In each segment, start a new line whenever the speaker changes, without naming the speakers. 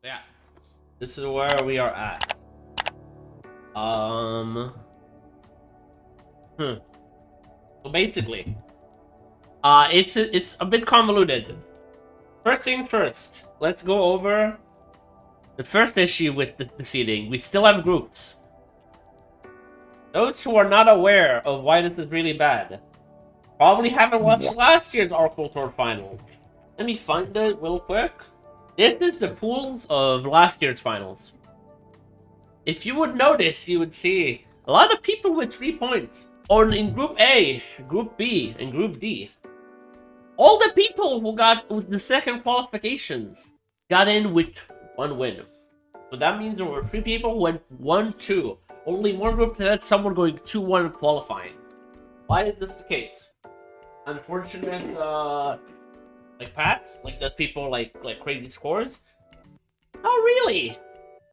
Yeah, this is where we are at. So basically, it's a bit convoluted. First things first, let's go over the first issue with the seeding. We still have groups. Those who are not aware of why this is really bad probably haven't watched last year's Arkle Tour finals. Let me find it real quick. This is the pools of last year's finals. If you would notice, you would see a lot of people with 3 points. Or in Group A, Group B, and Group D. All the people who got the second qualifications got in with 1 win. So that means there were 3 people who went 1-2. Only one group that had someone going 2-1 qualifying. Why is this the case? Unfortunate, like paths? Like just people like crazy scores? Not really.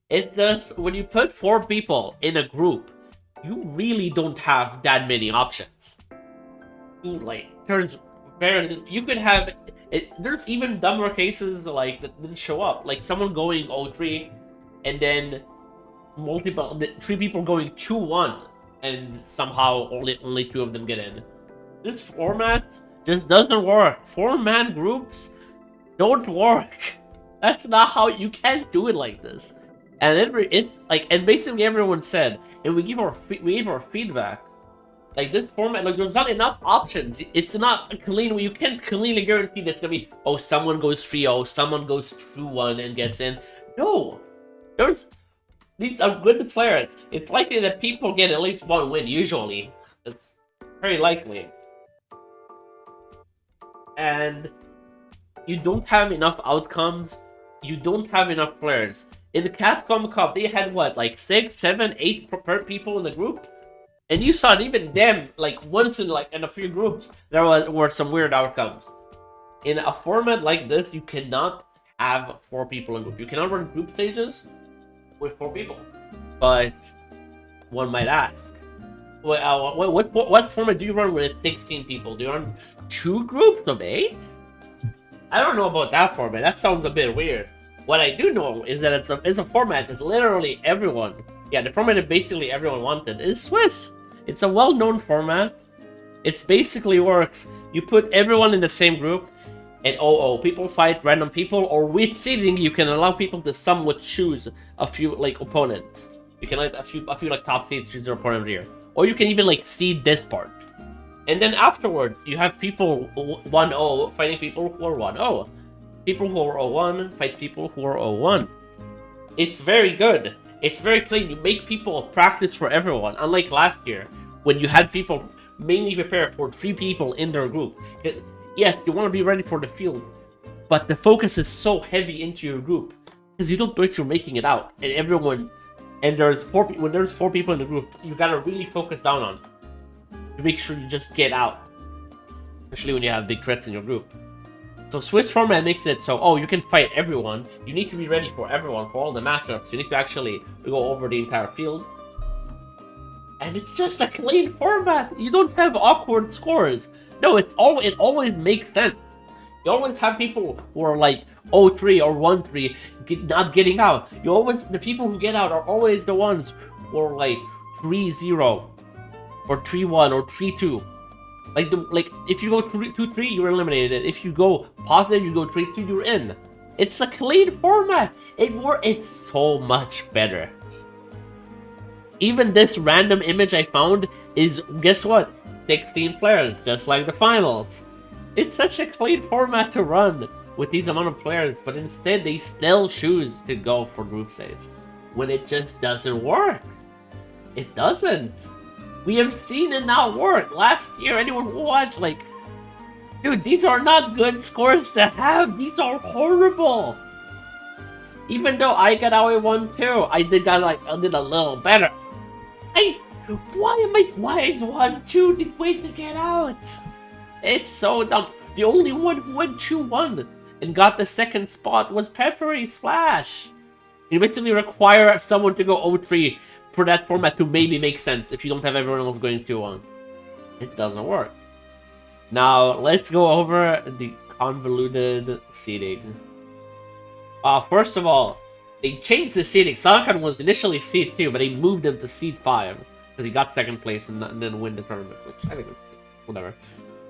It's just when you put 4 people in a group, you really don't have that many options. There's very you could have it. There's even dumber cases like that didn't show up, like someone going 0-3, and then 3 people going 2-1, and somehow only 2 of them get in. This format just doesn't work. 4-man groups don't work. That's not how you can't do it like this. And it's like, and basically everyone said, and we gave our feedback. Like this format, like there's not enough options. It's not clean. You can't cleanly guarantee that's gonna be, oh, someone goes 3-0, someone goes 2-1 and gets in. No, these are good players. It's likely that people get at least 1 win. Usually, it's very likely. And you don't have enough outcomes. You don't have enough players. In the Capcom Cup, they had what, like 6, 7, 8 per people in the group, and you saw even them like once in a few groups there were some weird outcomes. In a format like this, you cannot have 4 people in a group. You cannot run group stages with 4 people. But one might ask, what format do you run when it's 16 people? Do you run 2 groups of 8? I don't know about that format. That sounds a bit weird. What I do know is that it's a format that literally everyone, the format that basically everyone wanted is Swiss. It's a well-known format. It basically works. You put everyone in the same group, and people fight random people, or with seeding you can allow people to somewhat choose a few like opponents. You can let a few like top seeds choose their opponent here, or you can even like seed this part. And then afterwards, you have people 1-0 fighting people who are 1-0. People who are 0-1 fight people who are 0-1. It's very good. It's very clean. You make people practice for everyone. Unlike last year, when you had people mainly prepare for 3 people in their group. Yes, you want to be ready for the field, but the focus is so heavy into your group because you don't know if you're making it out. And there's 4 when there's 4 people in the group, you gotta really focus down on to make sure you just get out, especially when you have big threats in your group. So Swiss format makes it so, you can fight everyone. You need to be ready for everyone, for all the matchups. You need to actually go over the entire field. And it's just a clean format. You don't have awkward scores. No, it always makes sense. You always have people who are like 0-3 or 1-3 not getting out. The people who get out are always the ones who are like 3-0 or 3-1 or 3-2. Like if you go 2-3, you're eliminated. If you go positive, you go 3-2, you're in. It's a clean format. It's so much better. Even this random image I found is, guess what? 16 players, just like the finals. It's such a clean format to run with these amount of players, but instead they still choose to go for group stage when it just doesn't work. It doesn't. We have seen it not work. Last year, anyone who watched, like, dude, these are not good scores to have. These are horrible. Even though I got out 1-2, I did a little better. Why is 1-2 the way to get out? It's so dumb. The only one who went 2-1 and got the second spot was Peppery Splash. You basically require someone to go 0-3 for that format to maybe make sense if you don't have everyone else going 2-1. It doesn't work. Now, let's go over the convoluted seeding. First of all, they changed the seeding. Sankan was initially seed 2, but they moved him to seed 5 because he got second place and then win the tournament, which I think was whatever.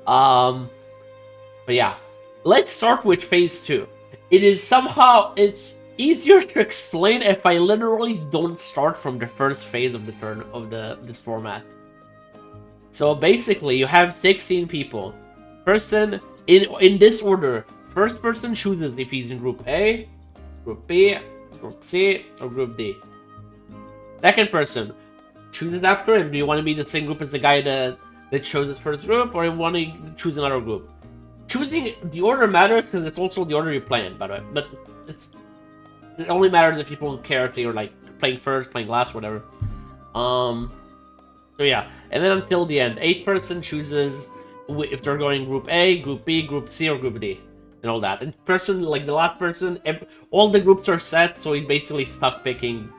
But yeah, let's start with phase 2. It's easier to explain if I literally don't start from the first phase of this format. So basically, you have 16 people. Person in this order. First person chooses if he's in Group A, Group B, Group C, or Group D. Second person chooses after him. Do you want to be the same group as the guy that chose his first group, or you want to choose another group? Choosing the order matters because it's also the order you play in, by the way. But it only matters if people don't care if you're like playing first, playing last, whatever. So yeah, and then until the end, 8th person chooses if they're going Group A, Group B, Group C, or Group D, and all that. And person, like the last person, all the groups are set, so he's basically stuck picking,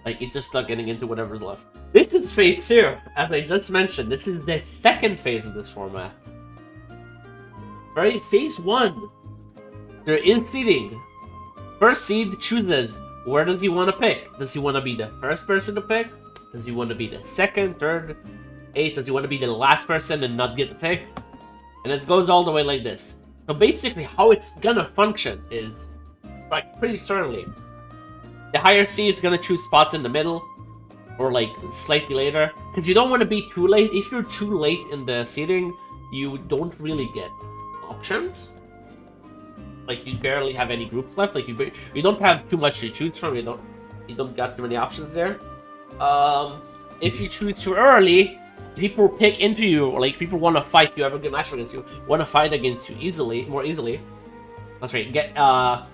like he's just stuck getting into whatever's left. This is phase 2, as I just mentioned. This is the second phase of this format. Right, phase 1, there is seeding. First seed chooses where does he want to pick. Does he want to be the first person to pick? Does he want to be the second, third, 8th? Does he want to be the last person and not get the pick? And it goes all the way like this. So basically how it's gonna function is like pretty certainly. The higher seed is gonna choose spots in the middle or like slightly later. Because you don't want to be too late. If you're too late in the seeding, you don't really get options. Like you barely have any groups left. Like you don't have too much to choose from. You don't got too many options there. If you choose too early, people pick into you, or like people want to fight you, have a good match against you, want to fight against you more easily. That's right.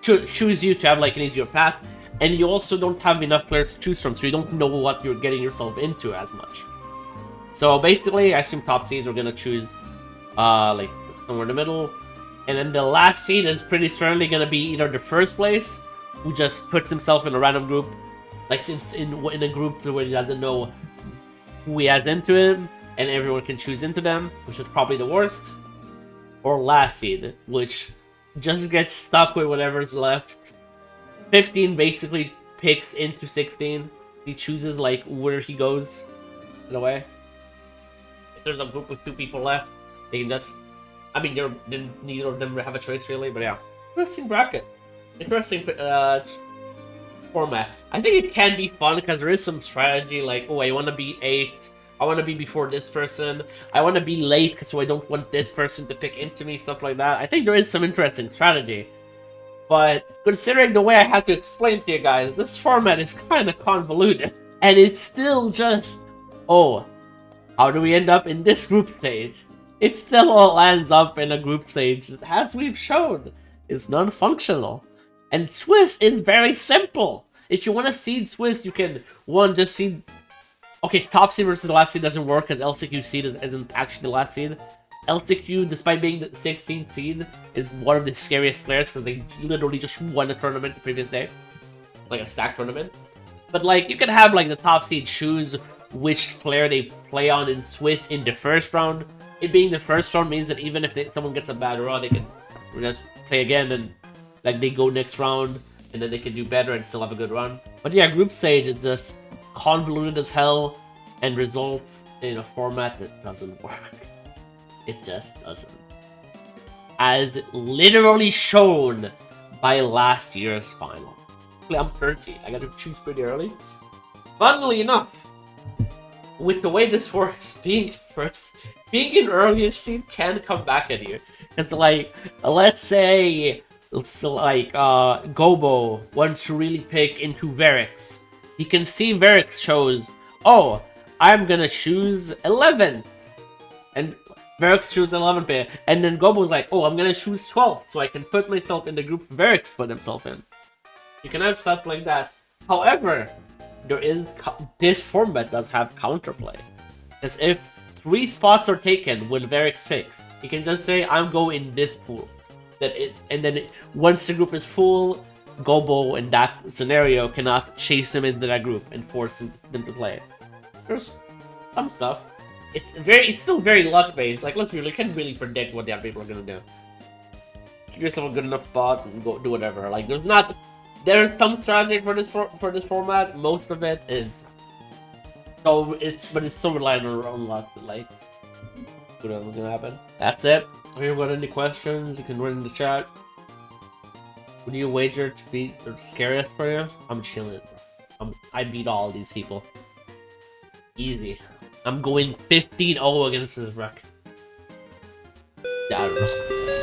Choose you to have like an easier path, and you also don't have enough players to choose from, so you don't know what you're getting yourself into as much. So basically, I assume top seeds are gonna choose, like somewhere in the middle, and then the last seed is pretty certainly gonna be either the first place, who just puts himself in a random group. Like since in a group where he doesn't know who he has into him, and everyone can choose into them, which is probably the worst. Or last seed, which just gets stuck with whatever's left. 15 basically picks into 16. He chooses like where he goes, in a way. If there's a group with 2 people left, they can just... I mean, neither of them have a choice really, but yeah. Interesting bracket. Interesting format. I think it can be fun because there is some strategy, like, oh, I want to be 8, I want to be before this person, I want to be late so I don't want this person to pick into me, stuff like that. I think there is some interesting strategy, but considering the way I had to explain to you guys, this format is kind of convoluted, and it's still just, oh, how do we end up in this group stage? It still all ends up in a group stage that, as we've shown, is non-functional. And Swiss is very simple. If you want to seed Swiss, you can, just seed... Okay, top seed versus the last seed doesn't work because LCQ seed isn't actually the last seed. LCQ, despite being the 16th seed, is one of the scariest players because they literally just won a tournament the previous day. Like a stack tournament. But like, you can have like the top seed choose which player they play on in Swiss in the first round. It being the first round means that even if someone gets a bad draw, they can just play again and like they go next round, and then they can do better and still have a good run. But yeah, group stage is just convoluted as hell and results in a format that doesn't work. It just doesn't. As literally shown by last year's final. I'm 30, I gotta choose pretty early. Funnily enough, with the way this works, being in earliest seed can come back at you. Because like, let's say... So like, Gobo wants to really pick into Verix. He can see Verix shows, oh, I'm gonna choose 11th. And Verix chooses 11th, and then Gobo's like, oh, I'm gonna choose 12th, so I can put myself in the group Verix put himself in. You can have stuff like that. However, this format does have counterplay. As if 3 spots are taken with Verix picks, you can just say, I'm going in this pool. And then once the group is full, Gobo in that scenario cannot chase him into that group and force them to play it. There's some stuff. It's still very luck based. Like, let's really can't really predict what the other people are gonna do. Give yourself a good enough spot and go do whatever. Like, there's not There's some strategy for this format. Most of it is so it's so reliant on luck. Like, who knows what's gonna happen? That's it. If you've got any questions, you can write in the chat. Would you wager to be the scariest for you? I'm chilling. I beat all these people. Easy. I'm going 15-0 against this wreck. Yeah, I don't know.